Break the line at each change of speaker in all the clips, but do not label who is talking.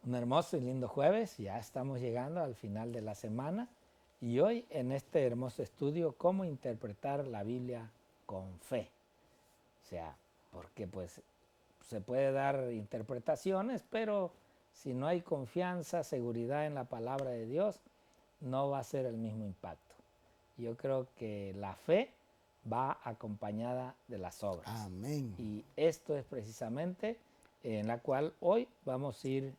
Un hermoso y lindo jueves, ya estamos llegando al final de la semana y hoy en este hermoso estudio, cómo interpretar la Biblia con fe. O sea, porque pues se puede dar interpretaciones, pero si no hay confianza, seguridad en la palabra de Dios, no va a ser el mismo impacto. Yo creo que la fe va acompañada de las obras.
Amén.
Y esto es precisamente en la cual hoy vamos a ir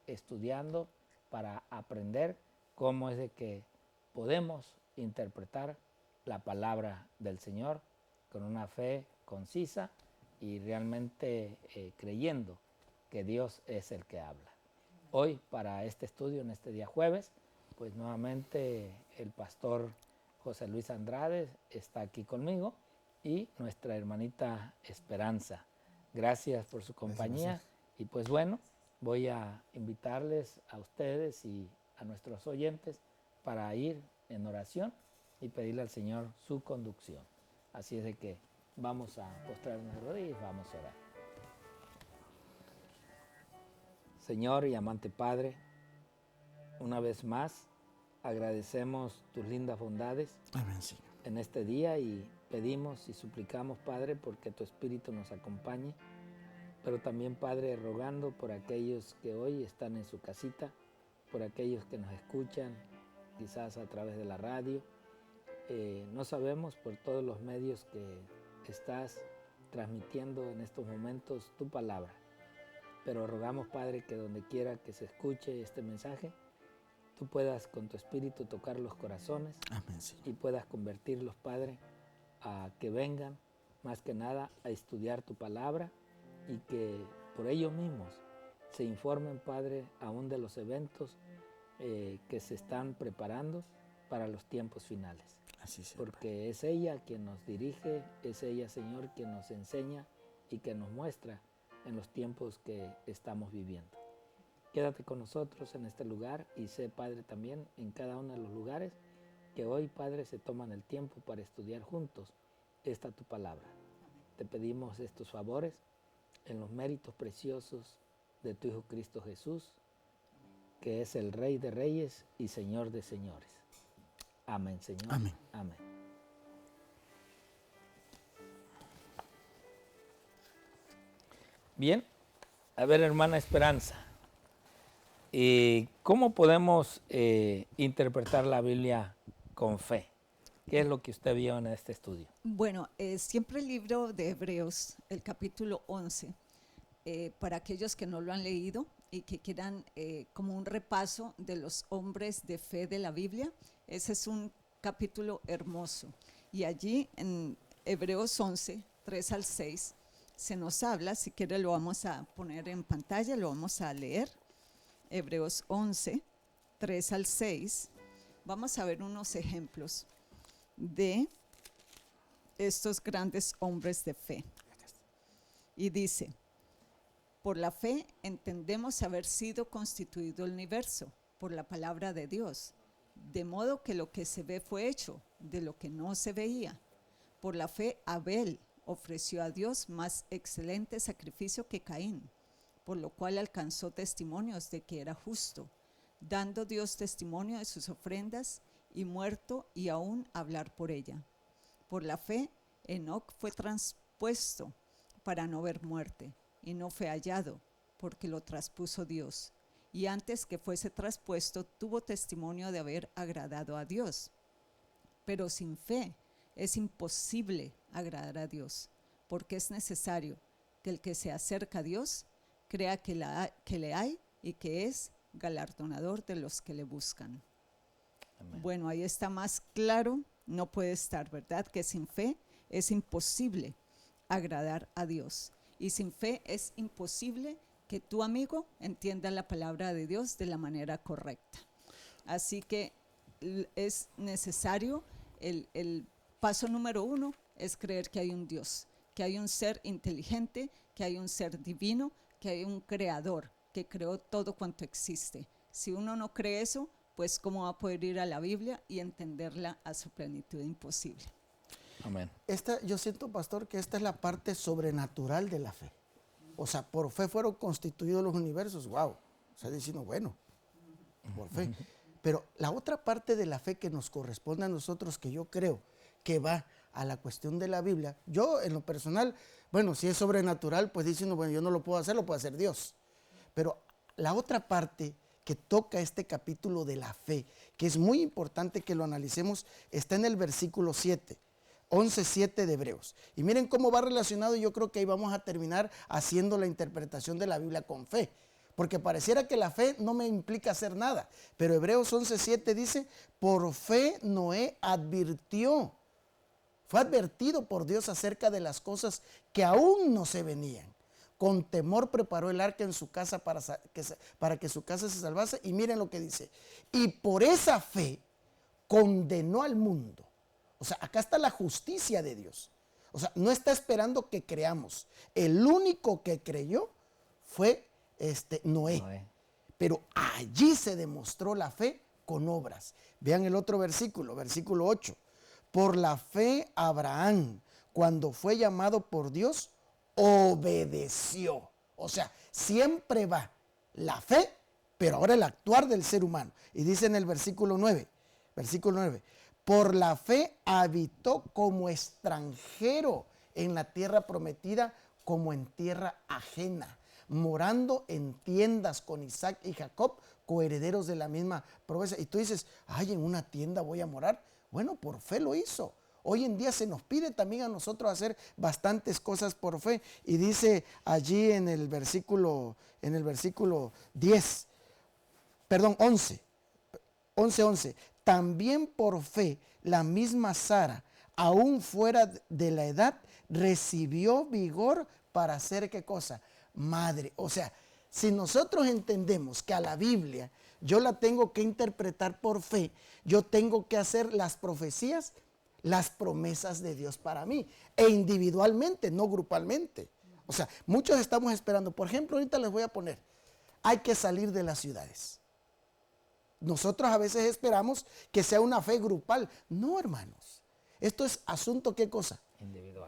estudiando para aprender cómo es de que podemos interpretar la palabra del Señor con una fe concisa y realmente creyendo que Dios es el que habla. Hoy para este estudio, en este día jueves, pues nuevamente el pastor José Luis Andrade está aquí conmigo y nuestra hermanita Esperanza. Gracias por su compañía. Y pues bueno, voy a invitarles a ustedes y a nuestros oyentes para ir en oración y pedirle al Señor su conducción. Así es de que vamos a postrarnos de rodillas y vamos a orar. Señor y amante Padre, una vez más agradecemos tus lindas bondades
Amén, Señor.
en este día y pedimos y suplicamos, Padre, porque tu Espíritu nos acompañe, pero también, Padre, rogando por aquellos que hoy están en su casita, por aquellos que nos escuchan, quizás a través de la radio. No sabemos por todos los medios que estás transmitiendo en estos momentos tu palabra, pero rogamos, Padre, que donde quiera que se escuche este mensaje, tú puedas con tu Espíritu tocar los corazones.
Amén, Señor.
Y puedas convertirlos, Padre, a que vengan más que nada a estudiar tu palabra y que por ellos mismos se informen, Padre, aún de los eventos que se están preparando para los tiempos finales.
Así sea.
Porque es ella quien nos dirige, es ella, Señor, quien nos enseña y que nos muestra en los tiempos que estamos viviendo. Quédate con nosotros en este lugar y sé, Padre, también en cada uno de los lugares que hoy, Padre, se toman el tiempo para estudiar juntos esta tu palabra. Te pedimos estos favores en los méritos preciosos de tu Hijo Cristo Jesús, que es el Rey de Reyes y Señor de Señores. Amén, Señor.
Amén.
Amén. Bien, a ver, hermana Esperanza, ¿cómo podemos interpretar la Biblia con fe? ¿Qué es lo que usted vio en este estudio?
Bueno, siempre el libro de Hebreos, el capítulo 11, para aquellos que no lo han leído y que quieran como un repaso de los hombres de fe de la Biblia, ese es un capítulo hermoso. Y allí en Hebreos 11, 3 al 6, se nos habla, si quiere lo vamos a poner en pantalla, lo vamos a leer. Hebreos 11, 3 al 6, vamos a ver unos ejemplos de estos grandes hombres de fe. Y dice: por la fe entendemos haber sido constituido el universo por la palabra de Dios, de modo que lo que se ve fue hecho de lo que no se veía. Por la fe Abel ofreció a Dios más excelente sacrificio que Caín, por lo cual alcanzó testimonios de que era justo, dando Dios testimonio de sus ofrendas, y muerto y aún hablar por ella. Por la fe Enoc fue traspuesto para no ver muerte, y no fue hallado, porque lo traspuso Dios. Y antes que fuese traspuesto, tuvo testimonio de haber agradado a Dios. Pero sin fe es imposible agradar a Dios, porque es necesario que el que se acerca a Dios crea que le hay y que es galardonador de los que le buscan. Amén. Bueno, ahí está más claro, no puede estar, ¿verdad? Que sin fe es imposible agradar a Dios. Y sin fe es imposible que tu amigo entienda la palabra de Dios de la manera correcta. Así que es necesario, el paso número 1 es creer que hay un Dios, que hay un ser inteligente, que hay un ser divino, que hay un creador que creó todo cuanto existe. Si uno no cree eso, pues ¿cómo va a poder ir a la Biblia y entenderla a su plenitud? Imposible.
Amén.
Yo siento, pastor, que esta es la parte sobrenatural de la fe. O sea, por fe fueron constituidos los universos. Wow. O sea, diciendo, bueno, por fe. Pero la otra parte de la fe que nos corresponde a nosotros, que yo creo que va a la cuestión de la Biblia, yo en lo personal, bueno, si es sobrenatural, pues diciendo, bueno, yo no lo puedo hacer, lo puede hacer Dios. Pero la otra parte que toca este capítulo de la fe, que es muy importante que lo analicemos, está en el versículo 7. 11:7 de Hebreos. Y miren cómo va relacionado, y yo creo que ahí vamos a terminar haciendo la interpretación de la Biblia con fe. Porque pareciera que la fe no me implica hacer nada. Pero Hebreos 11:7 dice, por fe Noé advirtió, fue advertido por Dios acerca de las cosas que aún no se venían. Con temor preparó el arca en su casa para que su casa se salvase. Y miren lo que dice. Y por esa fe condenó al mundo. O sea, acá está la justicia de Dios. O sea, no está esperando que creamos. El único que creyó fue Noé. Pero allí se demostró la fe con obras. Vean el otro versículo, versículo 8. Por la fe Abraham, cuando fue llamado por Dios, obedeció. O sea, siempre va la fe, pero ahora el actuar del ser humano. Y dice en el versículo 9, por la fe habitó como extranjero en la tierra prometida, como en tierra ajena, morando en tiendas con Isaac y Jacob, coherederos de la misma promesa. Y tú dices, ay, en una tienda voy a morar. Bueno, por fe lo hizo. Hoy en día se nos pide también a nosotros hacer bastantes cosas por fe. Y dice allí en el versículo 10, perdón, 11. También por fe la misma Sara, aún fuera de la edad, recibió vigor para hacer ¿qué cosa? Madre. O sea, si nosotros entendemos que a la Biblia yo la tengo que interpretar por fe, yo tengo que hacer las profecías, las promesas de Dios para mí, e individualmente, no grupalmente. O sea, muchos estamos esperando. Por ejemplo, ahorita les voy a poner, hay que salir de las ciudades. Nosotros a veces esperamos que sea una fe grupal. No, hermanos. Esto es asunto, ¿qué cosa?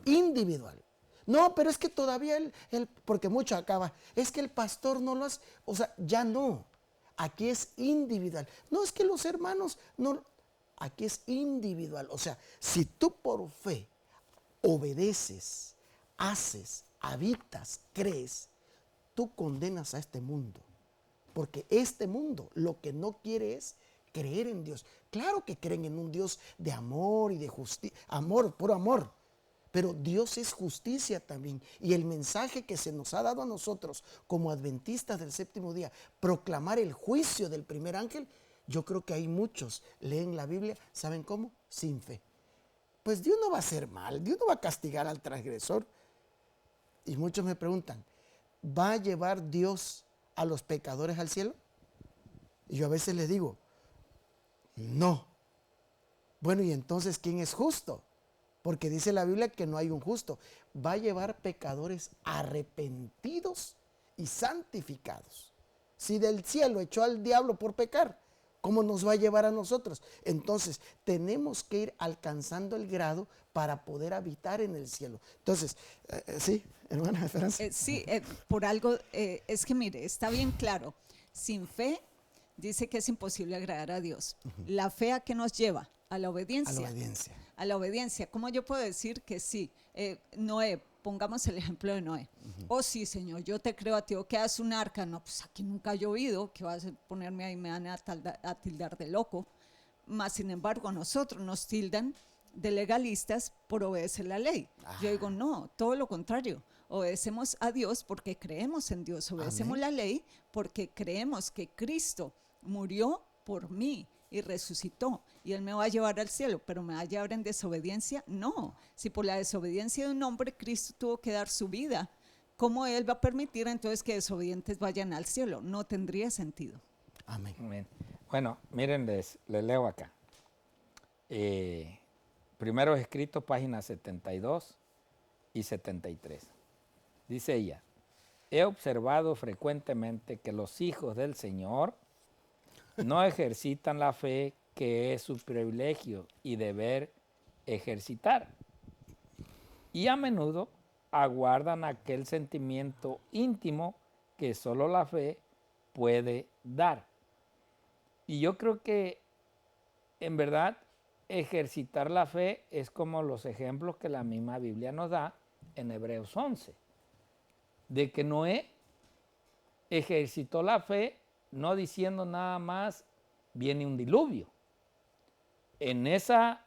Individual. No, pero es que todavía porque mucho acaba, es que el pastor no lo hace. O sea, ya no. Aquí es individual. No es que los hermanos, no. Aquí es individual. O sea, si tú por fe obedeces, haces, habitas, crees, tú condenas a este mundo. Porque este mundo lo que no quiere es creer en Dios. Claro que creen en un Dios de amor y de justicia. Amor, puro amor. Pero Dios es justicia también. Y el mensaje que se nos ha dado a nosotros como adventistas del séptimo día, proclamar el juicio del primer ángel, yo creo que hay muchos leen la Biblia, ¿saben cómo? Sin fe. Pues Dios no va a hacer mal, Dios no va a castigar al transgresor. Y muchos me preguntan, ¿va a llevar Dios a los pecadores al cielo? Y yo a veces les digo, no. Bueno, y entonces, ¿quién es justo? Porque dice la Biblia que no hay un justo. Va a llevar pecadores arrepentidos y santificados. Si del cielo echó al diablo por pecar, ¿cómo nos va a llevar a nosotros? Entonces, tenemos que ir alcanzando el grado para poder habitar en el cielo. Entonces, sí, hermana Esperanza.
Por algo, es que mire, está bien claro, sin fe dice que es imposible agradar a Dios. La fe ¿a qué nos lleva? A la obediencia.
A la obediencia.
A la obediencia. ¿Cómo yo puedo decir que sí? Noé, pongamos el ejemplo de Noé. Oh sí, Señor, yo te creo a ti. ¿O qué haces un arca? No, pues aquí nunca ha llovido. ¿Qué vas a ponerme ahí? Me van a tildar de loco. Más sin embargo, a nosotros nos tildan de legalistas por obedecer la ley. Yo digo, no, todo lo contrario. Obedecemos a Dios porque creemos en Dios. Obedecemos la ley porque creemos que Cristo murió por mí y resucitó, y Él me va a llevar al cielo, pero ¿me va a llevar en desobediencia? No. Si por la desobediencia de un hombre Cristo tuvo que dar su vida, ¿cómo Él va a permitir entonces que desobedientes vayan al cielo? No tendría sentido.
Amén.
Amén. Bueno, miren, les leo acá. Primeros escritos, páginas 72 y 73. Dice ella, he observado frecuentemente que los hijos del Señor no ejercitan la fe que es su privilegio y deber ejercitar. Y a menudo aguardan aquel sentimiento íntimo que solo la fe puede dar. Y yo creo que en verdad ejercitar la fe es como los ejemplos que la misma Biblia nos da en Hebreos 11, de que Noé ejercitó la fe no diciendo nada más viene un diluvio. En esa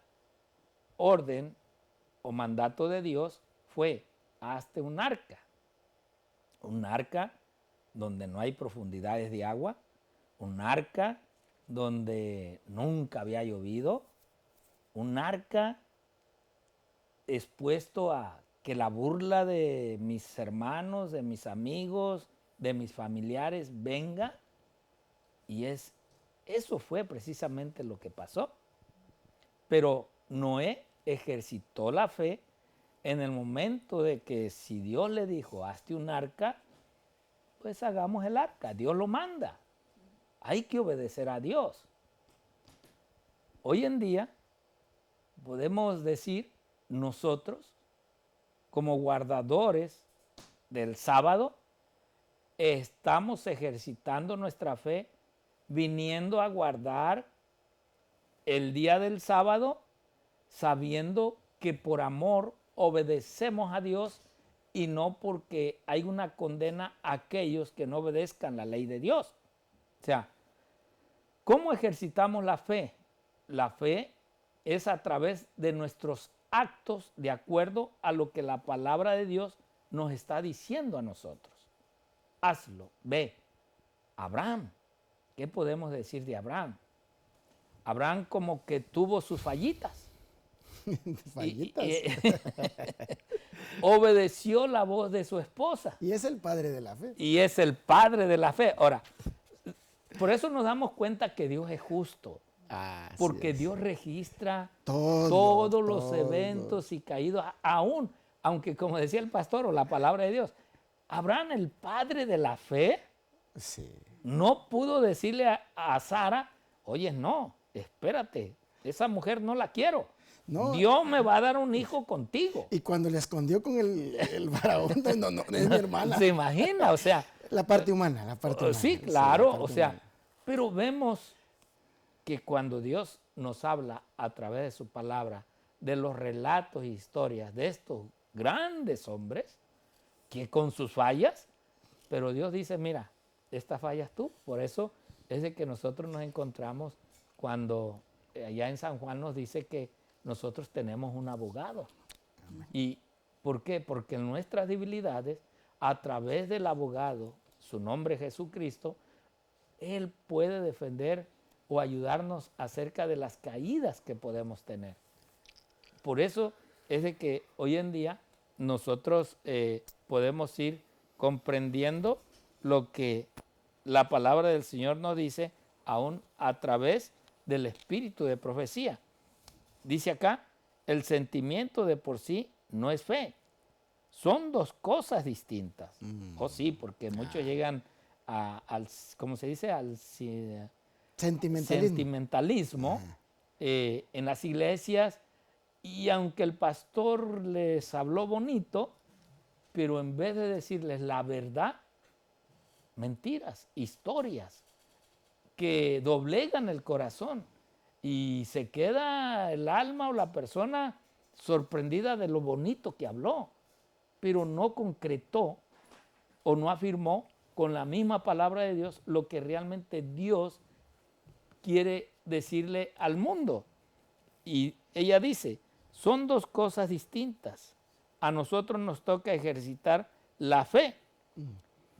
orden o mandato de Dios fue hazte un arca donde no hay profundidades de agua, un arca donde nunca había llovido, un arca expuesto a que la burla de mis hermanos, de mis amigos, de mis familiares venga, y eso fue precisamente lo que pasó. Pero Noé ejercitó la fe en el momento de que si Dios le dijo, hazte un arca, pues hagamos el arca, Dios lo manda. Hay que obedecer a Dios. Hoy en día podemos decir nosotros, como guardadores del sábado, estamos ejercitando nuestra fe viniendo a guardar el día del sábado, sabiendo que por amor obedecemos a Dios y no porque hay una condena a aquellos que no obedezcan la ley de Dios. O sea, ¿cómo ejercitamos la fe? La fe es a través de nuestros actos de acuerdo a lo que la palabra de Dios nos está diciendo a nosotros. Hazlo, ve. Abraham, ¿qué podemos decir de Abraham? Abraham como que tuvo sus fallitas.
Fallitas.
Obedeció la voz de su esposa.
Y es el padre de la fe.
Y es el padre de la fe. Ahora, por eso nos damos cuenta que Dios es justo. Porque Dios registra todos los eventos y caídos, aún, aunque como decía el pastor o la palabra de Dios, Abraham, el padre de la fe, no pudo decirle a Sara, oye, no, espérate, esa mujer no la quiero. No. Dios me va a dar un hijo contigo.
Y cuando le escondió con el faraón, no, es mi hermana.
Se imagina, o sea.
La parte humana, la parte humana.
Sí, claro, o sea, humana. Pero vemos que cuando Dios nos habla a través de su palabra, de los relatos e historias de estos grandes hombres, que con sus fallas, pero Dios dice, mira, esta fallas tú. Por eso es de que nosotros nos encontramos cuando allá en San Juan nos dice que nosotros tenemos un abogado. ¿Y por qué? Porque en nuestras debilidades, a través del abogado, su nombre es Jesucristo, Él puede defender o ayudarnos acerca de las caídas que podemos tener. Por eso es de que hoy en día nosotros podemos ir comprendiendo lo que la palabra del Señor nos dice, aún a través del espíritu de profecía. Dice acá, el sentimiento de por sí no es fe. Son dos cosas distintas. Oh, sí, porque muchos llegan al, ¿cómo se dice? Al sentimentalismo en las iglesias, y aunque el pastor les habló bonito, pero en vez de decirles la verdad, mentiras, historias que doblegan el corazón. Y se queda el alma o la persona sorprendida de lo bonito que habló, pero no concretó o no afirmó con la misma palabra de Dios lo que realmente Dios quiere decirle al mundo. Y ella dice, son dos cosas distintas. A nosotros nos toca ejercitar la fe,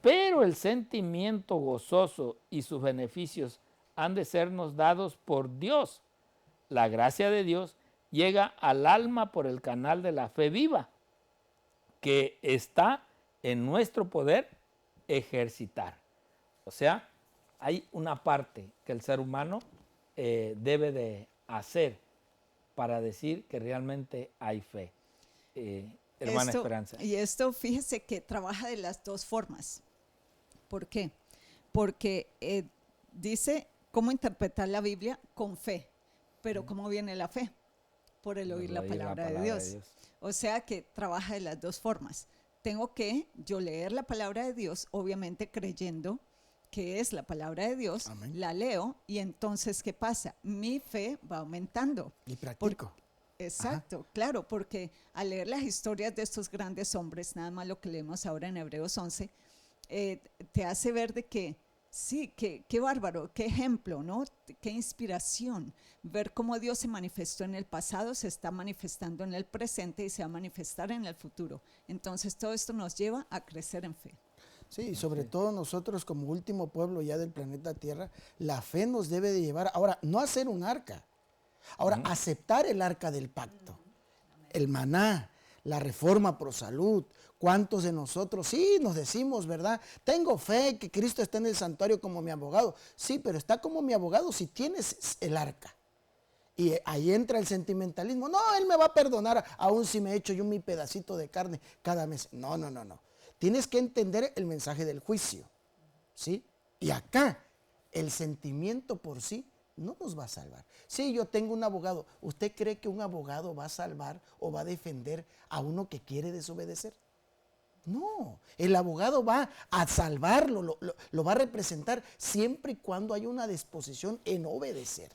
pero el sentimiento gozoso y sus beneficios han de sernos dados por Dios. La gracia de Dios llega al alma por el canal de la fe viva, que está en nuestro poder ejercitar. O sea, hay una parte que el ser humano debe de hacer para decir que realmente hay fe. Hermana Esperanza.
Y esto, fíjese que trabaja de las dos formas. ¿Por qué? Porque dice cómo interpretar la Biblia con fe. Pero ¿cómo viene la fe? Por el oír la palabra de Dios. O sea que trabaja de las dos formas. Tengo que yo leer la palabra de Dios, obviamente creyendo que es la palabra de Dios,
Amén.
la leo y entonces, ¿qué pasa? Mi fe va aumentando.
Y practico.
Exacto, claro, porque al leer las historias de estos grandes hombres, nada más lo que leemos ahora en Hebreos 11, te hace ver de que sí, qué bárbaro, qué ejemplo, ¿no? Qué inspiración. Ver cómo Dios se manifestó en el pasado, se está manifestando en el presente y se va a manifestar en el futuro. Entonces todo esto nos lleva a crecer en fe.
Sí, y sobre todo nosotros como último pueblo ya del planeta Tierra, la fe nos debe de llevar, ahora, no a hacer un arca, ahora aceptar el arca del pacto, el maná, la reforma pro salud. ¿Cuántos de nosotros sí nos decimos, verdad? Tengo fe que Cristo está en el santuario como mi abogado. Sí, pero está como mi abogado si tienes el arca. Y ahí entra el sentimentalismo. No, Él me va a perdonar aún si me echo yo mi pedacito de carne cada mes. No, no, no, no. Tienes que entender el mensaje del juicio, ¿sí? Y acá, el sentimiento por sí no nos va a salvar. Sí, yo tengo un abogado. ¿Usted cree que un abogado va a salvar o va a defender a uno que quiere desobedecer? No, el abogado va a salvarlo, lo va a representar siempre y cuando haya una disposición en obedecer.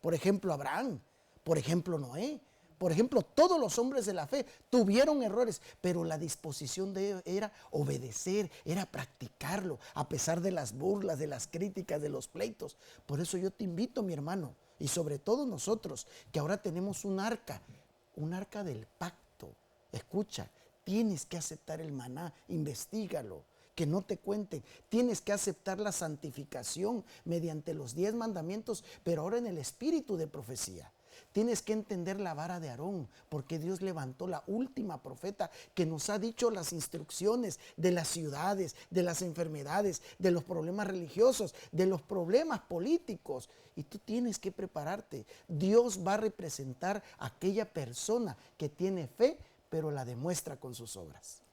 Por ejemplo, Abraham, por ejemplo, Noé, por ejemplo, todos los hombres de la fe tuvieron errores, pero la disposición de ellos era obedecer, era practicarlo, a pesar de las burlas, de las críticas, de los pleitos. Por eso yo te invito, mi hermano, y sobre todo nosotros, que ahora tenemos un arca del pacto. Escucha, tienes que aceptar el maná, investígalo, que no te cuenten. Tienes que aceptar la santificación mediante los 10 mandamientos, pero ahora en el espíritu de profecía. Tienes que entender la vara de Aarón, porque Dios levantó la última profeta que nos ha dicho las instrucciones de las ciudades, de las enfermedades, de los problemas religiosos, de los problemas políticos. Y tú tienes que prepararte. Dios va a representar a aquella persona que tiene fe, pero la demuestra con sus obras.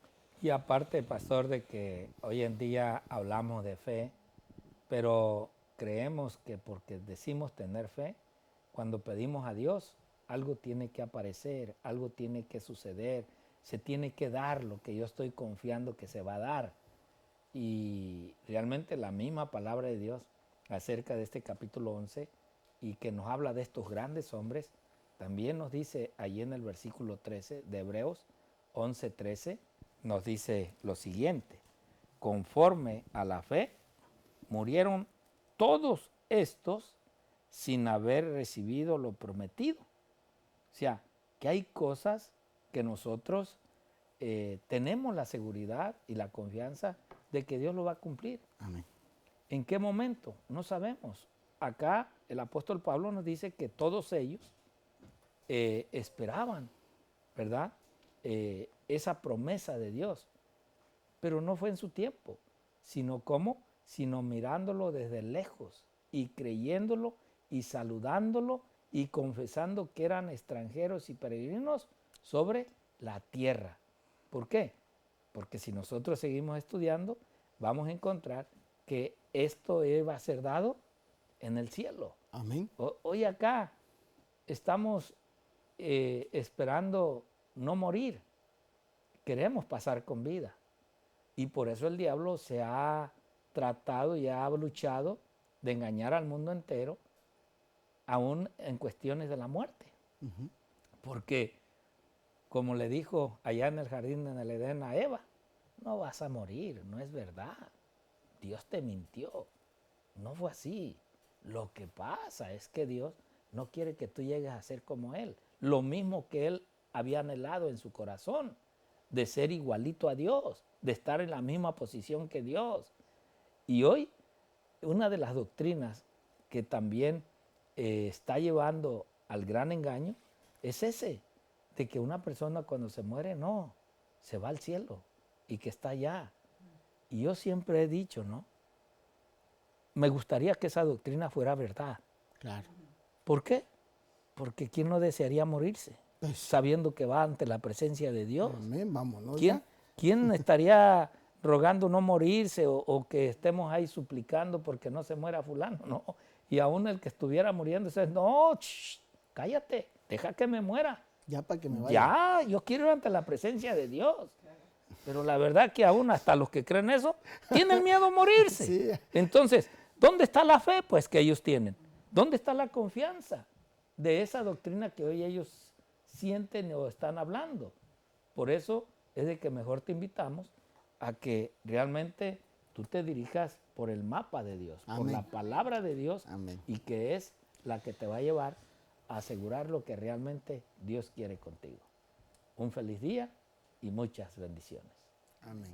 Y aparte, pastor, de que hoy en día hablamos de fe, pero creemos que porque decimos tener fe, cuando pedimos a Dios, algo tiene que aparecer, algo tiene que suceder, se tiene que dar lo que yo estoy confiando que se va a dar. Y realmente la misma palabra de Dios acerca de este capítulo 11 y que nos habla de estos grandes hombres, también nos dice allí en el versículo 13 de Hebreos 11:13, nos dice lo siguiente: conforme a la fe, murieron todos estos sin haber recibido lo prometido. O sea, que hay cosas que nosotros tenemos la seguridad y la confianza de que Dios lo va a cumplir.
Amén.
¿En qué momento? No sabemos. Acá el apóstol Pablo nos dice que todos ellos esperaban, ¿verdad? Esa promesa de Dios. Pero no fue en su tiempo, sino ¿cómo? Sino mirándolo desde lejos y creyéndolo y saludándolo y confesando que eran extranjeros y peregrinos sobre la tierra. ¿Por qué? Porque si nosotros seguimos estudiando, vamos a encontrar que esto va a ser dado en el cielo.
Amén.
Hoy acá estamos esperando no morir. Queremos pasar con vida. Y por eso el diablo se ha tratado y ha luchado de engañar al mundo entero, aún en cuestiones de la muerte. Porque, como le dijo allá en el jardín en el Edén a Eva, no vas a morir, no es verdad. Dios te mintió. No fue así. Lo que pasa es que Dios no quiere que tú llegues a ser como Él. Lo mismo que Él había anhelado en su corazón, de ser igualito a Dios, de estar en la misma posición que Dios. Y hoy, una de las doctrinas que también está llevando al gran engaño es ese, de que una persona cuando se muere, no, se va al cielo y que está allá. Y yo siempre he dicho, ¿no? Me gustaría que esa doctrina fuera verdad.
Claro.
¿Por qué? Porque ¿quién no desearía morirse?
Pues,
Sabiendo que va ante la presencia de Dios.
amén, vámonos.
¿Quién estaría rogando no morirse o que estemos ahí suplicando porque no se muera fulano? No. Y aún el que estuviera muriendo dice, no, cállate, deja que me muera.
Ya para que me vaya.
Ya, yo quiero ir ante la presencia de Dios. Pero la verdad que aún hasta los que creen eso tienen miedo a morirse.
Sí.
Entonces, ¿dónde está la fe? Pues que ellos tienen. ¿Dónde está la confianza de esa doctrina que hoy ellos sienten o están hablando? Por eso es de que mejor te invitamos a que realmente tú te dirijas por el mapa de Dios, por
Amén.
la palabra de Dios,
Amén.
y que es la que te va a llevar a asegurar lo que realmente Dios quiere contigo. Un feliz día y muchas bendiciones.
Amén.